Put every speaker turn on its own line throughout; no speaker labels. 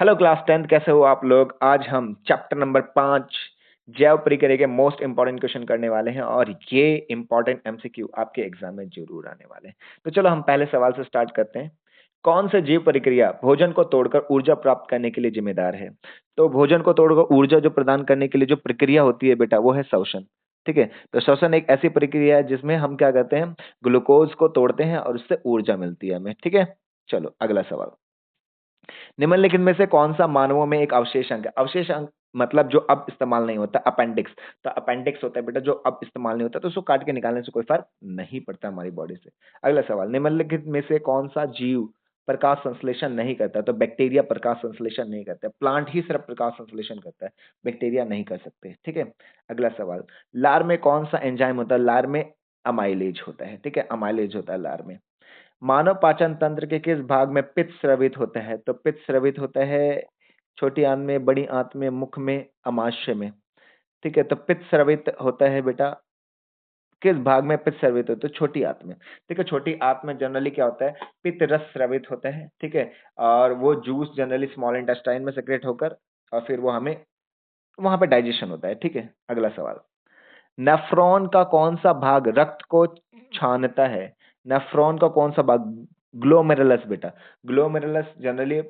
Hello class 10th, कैसे हो आप लोग। आज हम चैप्टर नंबर 5 जैव प्रक्रिया के मोस्ट इंपॉर्टेंट क्वेश्चन करने वाले हैं और ये इंपॉर्टेंट एमसीक्यू आपके एग्जाम में जरूर आने वाले हैं। तो चलो हम पहले सवाल से स्टार्ट करते हैं। कौन सा जीव प्रक्रिया भोजन को तोड़कर ऊर्जा प्राप्त करने के लिए जिम्मेदार है। तो भोजन को तोड़कर ऊर्जा जो प्रदान करने के लिए जो प्रक्रिया होती है बेटा, वो है श्वसन। ठीक है, तो श्वसन एक ऐसी प्रक्रिया है जिसमें हम क्या करते हैं, ग्लूकोज को तोड़ते हैं और उससे ऊर्जा मिलती है हमें। ठीक है, चलो अगला सवाल। निम्नलिखित में से कौन सा मानवों में एक अवशेष अंग है। अवशेष अंग मतलब जो अब इस्तेमाल नहीं होता, अपेंडिक्स। तो अपेंडिक्स होता है बेटा जो अब इस्तेमाल नहीं होता, तो उसको काट के निकालने से कोई फर्क नहीं पड़ता हमारी बॉडी से। अगला सवाल, निम्नलिखित में से कौन सा जीव प्रकाश संश्लेषण नहीं करता। तो बैक्टीरिया प्रकाश संश्लेषण नहीं करता है, प्लांट ही सिर्फ प्रकाश संश्लेषण करता है, बैक्टीरिया नहीं कर सकते। ठीक है, अगला सवाल, लार में कौन सा एंजाइम होता है। लार में अमाइलेज होता है। ठीक है, अमाइलेज होता है लार में। मानव पाचन तंत्र के किस भाग में पित्त स्रवित होता है। तो पित्त स्रवित होता है छोटी आंत में, बड़ी आंत में, मुख में, अमाशय में। ठीक है, तो पित्त स्रवित होता है बेटा किस भाग में पित्त स्रवित होता है। तो छोटी आंत में। ठीक है, छोटी आंत में जनरली क्या होता है, पित्त रस स्रवित होता है। ठीक है, और वो जूस जनरली स्मॉल इंटेस्टाइन में सेक्रेट होकर और फिर वो हमें वहां पे डाइजेशन होता है। ठीक है, अगला सवाल, नेफ्रॉन का कौन सा भाग रक्त को छानता है। नेफ्रॉन का कौन सा भाग, ग्लोमेरुलस बेटा। ग्लोमेरुलस जनरली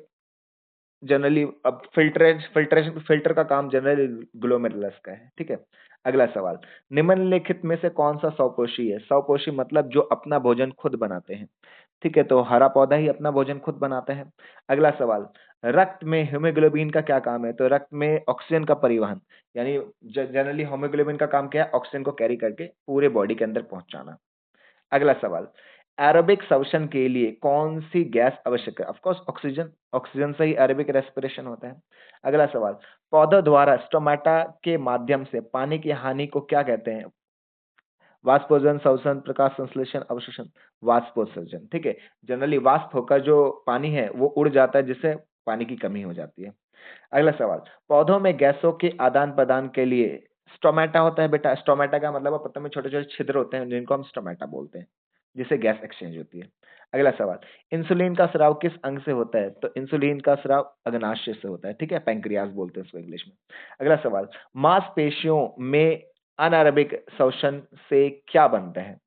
जनरली अब फिल्ट्रेशन फिल्टर का काम जनरली ग्लोमेरुलस का है। ठीक है, अगला सवाल, निम्नलिखित में से कौन सा स्वपोषी है। स्वपोषी मतलब जो अपना भोजन खुद बनाते हैं। ठीक है, तो हरा पौधा ही अपना भोजन खुद बनाता है। अगला सवाल, रक्त में हीमोग्लोबिन का क्या काम है। तो रक्त में ऑक्सीजन का परिवहन, यानी जनरली हीमोग्लोबिन का काम क्या है, ऑक्सीजन को कैरी करके पूरे बॉडी के अंदर पहुंचाना। अगला सवाल, एरोबिक श्वसन के लिए कौन सी गैस आवश्यक है। ऑफ कोर्स ऑक्सीजन, ऑक्सीजन से ही एरोबिक रेस्पिरेशन होता है। अगला सवाल, पौधों द्वारा स्टोमेटा के माध्यम से पानी की हानि को क्या कहते हैं। वाष्पोत्सर्जन, श्वसन, प्रकाश संश्लेषण, अवशोषण। वाष्पोत्सर्जन। ठीक है, जनरली वाष्प होकर जो पानी है वो उड़ जाता है, जिससे पानी की कमी हो जाती है। अगला सवाल, पौधों में गैसों के आदान प्रदान के लिए स्टोमेटा होता है बेटा। स्टोमेटा का मतलब है पत्तों में छोटे छोटे छिद्र होते हैं जिनको हम स्टोमेटा बोलते हैं, जिससे गैस एक्सचेंज होती है। अगला सवाल, इंसुलिन का स्राव किस अंग से होता है। तो इंसुलिन का स्राव अग्नाशय से होता है। ठीक है, पैंक्रियास बोलते हैं उसको इंग्लिश में। अगला सवाल, मांसपेशियों में अनारबिक श्वसन से क्या बनता है।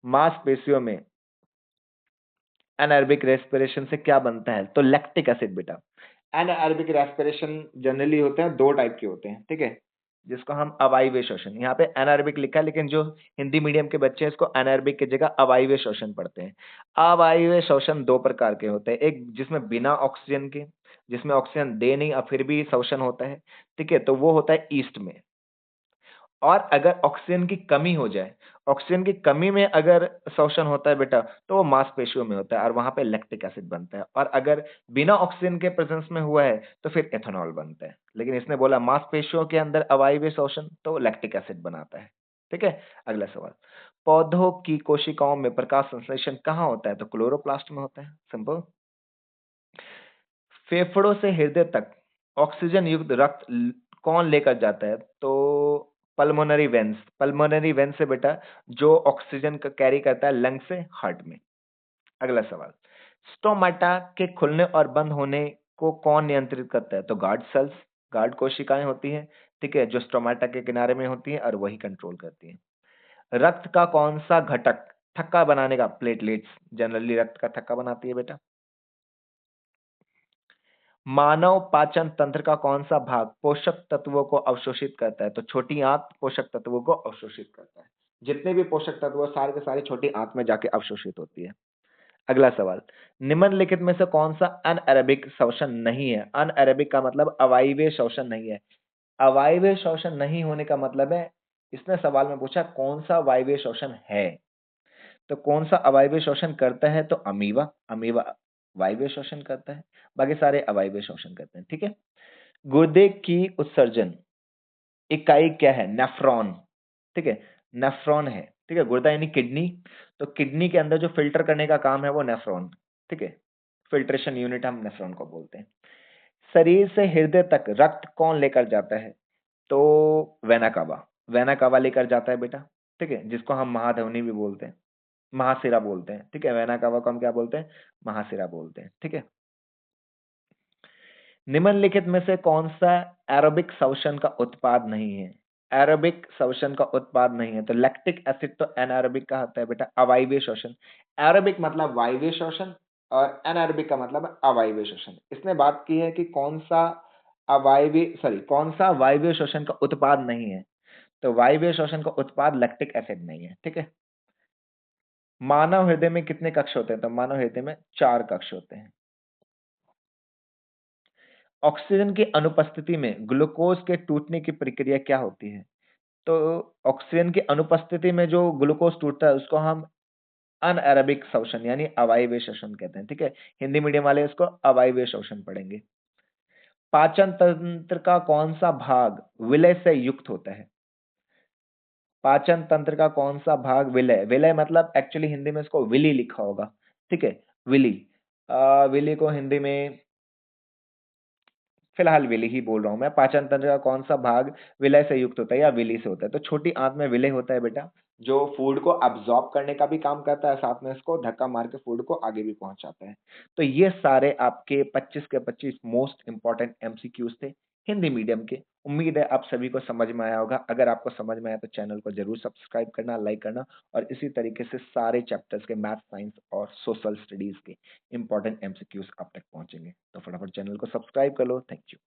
मांसपेशियों में एनारोबिक रेस्पिरेशन से क्या बनता है। तो लैक्टिक एसिड बेटा। एनारोबिक रेस्पिरेशन जनरली होते हैं दो टाइप के होते हैं। ठीक है, जिसको हम अवायवीय श्वसन, यहाँ पे एनारोबिक लिखा है लेकिन जो हिंदी मीडियम के बच्चे हैं इसको एनारोबिक की जगह अवायवीय श्वसन पढ़ते हैं। अवायवीय श्वसन दो प्रकार के होते हैं, एक जिसमें बिना ऑक्सीजन के, जिसमें ऑक्सीजन दे नहीं और फिर भी श्वसन होता है। ठीक है, तो वो होता है ईस्ट में। और अगर ऑक्सीजन की कमी हो जाए, ऑक्सीजन की कमी में अगर श्वसन होता है बेटा, तो वो मांसपेशियों में होता है और वहां पे लैक्टिक एसिड बनता है। और अगर बिना ऑक्सीजन के प्रेजेंस में हुआ है तो फिर एथेनॉल बनता है। लेकिन इसने बोला मांसपेशियों के अंदर अवायवीय श्वसन, तो लैक्टिक एसिड बनाता है। ठीक है, अगला सवाल, पौधों की कोशिकाओं में प्रकाश संश्लेषण कहाँ होता है। तो क्लोरोप्लास्ट में होता है, सिंपल। फेफड़ों से हृदय तक ऑक्सीजन युक्त रक्त कौन लेकर जाता है। तो पल्मोनरी वेन्स। पल्मोनरी वेन्स से बेटा जो ऑक्सीजन का कैरी करता है लंग से हार्ट में। अगला सवाल, स्टोमेटा के खुलने और बंद होने को कौन नियंत्रित करता है। तो गार्ड सेल्स, गार्ड कोशिकाएं होती हैं। ठीक है, जो स्टोमेटा के किनारे में होती हैं और वही कंट्रोल करती हैं। रक्त का कौन सा घटक थक्का बनाने का, प्लेटलेट्स जनरली रक्त का थक्का बनाती है बेटा। मानव पाचन तंत्र का कौन सा भाग पोषक तत्वों को अवशोषित करता है। तो छोटी आंत पोषक तत्वों को अवशोषित करता है। जितने भी पोषक तत्व सारे के सारे छोटी आंत में जाके अवशोषित होती है। अगला सवाल, निम्नलिखित में से कौन सा अनएरोबिक श्वसन नहीं है। अनएरोबिक का मतलब अवायवीय श्वसन नहीं है। अवायवीय श्वसन नहीं होने का मतलब है, इसने सवाल में पूछा कौन सा वायवीय श्वसन है। तो कौन सा अवायवीय श्वसन करता है। तो अमीबा, अमीबा वायवीय श्वसन करता है, बाकी सारे अवायवीय श्वसन करते हैं। ठीक है, गुर्दे की उत्सर्जन इकाई क्या है। नेफ्रॉन। ठीक है, नेफ्रॉन है। ठीक है, गुर्दा यानी किडनी, तो किडनी के अंदर जो फिल्टर करने का काम है वो नेफ्रॉन। ठीक है, फिल्ट्रेशन यूनिट हम नेफ्रॉन को बोलते हैं। शरीर से हृदय तक रक्त कौन लेकर जाता है। तो वेना कावा, वेना कावा लेकर जाता है बेटा। ठीक है, जिसको हम महाधमनी भी बोलते हैं, महाशिरा बोलते हैं। ठीक है, वेना कावा को हम क्या बोलते हैं, महाशिरा बोलते हैं। ठीक है, निम्नलिखित में से कौन-सा एरोबिक श्वसन का उत्पाद नहीं है? एरोबिक श्वसन का उत्पाद नहीं है, तो लैक्टिक एसिड तो एनारोबिक का होता है बेटा, अवायवीय श्वसन। एरोबिक मतलब वायवीय श्वसन और एनारोबिक का मतलब है अवायवीय श्वसन। इसने बात की है कि कौन-सा वायवीय श्वसन का उत्पाद नहीं है, तो वायवीय श्वसन का उत्पाद लैक्टिक एसिड नहीं है, ठीक है? मानव हृदय में कितने कक्ष होते हैं? तो मानव हृदय में 4 कक्ष होते हैं। ऑक्सीजन की अनुपस्थिति में ग्लूकोज के टूटने की प्रक्रिया क्या होती है? तो ऑक्सीजन की अनुपस्थिति में जो ग्लूकोज टूटता है उसको हम अनएरोबिक श्वसन यानी अवायवीय श्वसन कहते हैं, ठीक है? हिंदी मीडियम वाले इसको अवायवीय श्वसन पढ़ेंगे। पाचन तंत्र का कौन-सा भाग विलय से युक्त होता है? पाचन तंत्र का कौन-सा भाग विलय विलय मतलब एक्चुअली हिंदी में इसको विली लिखा होगा, ठीक है? विली। विली को हिंदी में फिलहाल विली ही बोल रहा हूँ मैं। पाचन तंत्र का कौन-सा भाग विलय से युक्त होता है या विली से होता है? तो छोटी आंत में विलय होता है बेटा, जो फूड को अब्ज़ॉर्ब करने का भी काम करता है, साथ में इसको धक्का मार के फूड को आगे भी पहुँचाता है। तो ये सारे आपके 25 के 25 मोस्ट इम्पोर्टेंट एमसीक्यूज़ थे, हिंदी मीडियम के। उम्मीद है आप सभी को समझ में आया होगा। अगर आपको समझ में आया तो चैनल को ज़रूर सब्सक्राइब करना, लाइक करना और इसी तरीके से सारे चैप्टर्स के मैथ, साइंस और सोशल स्टडीज़ के इम्पोर्टेंट एमसीक्यूज़ आप तक पहुँचेंगे। तो फटाफट चैनल को सब्सक्राइब कर लो। Thank you.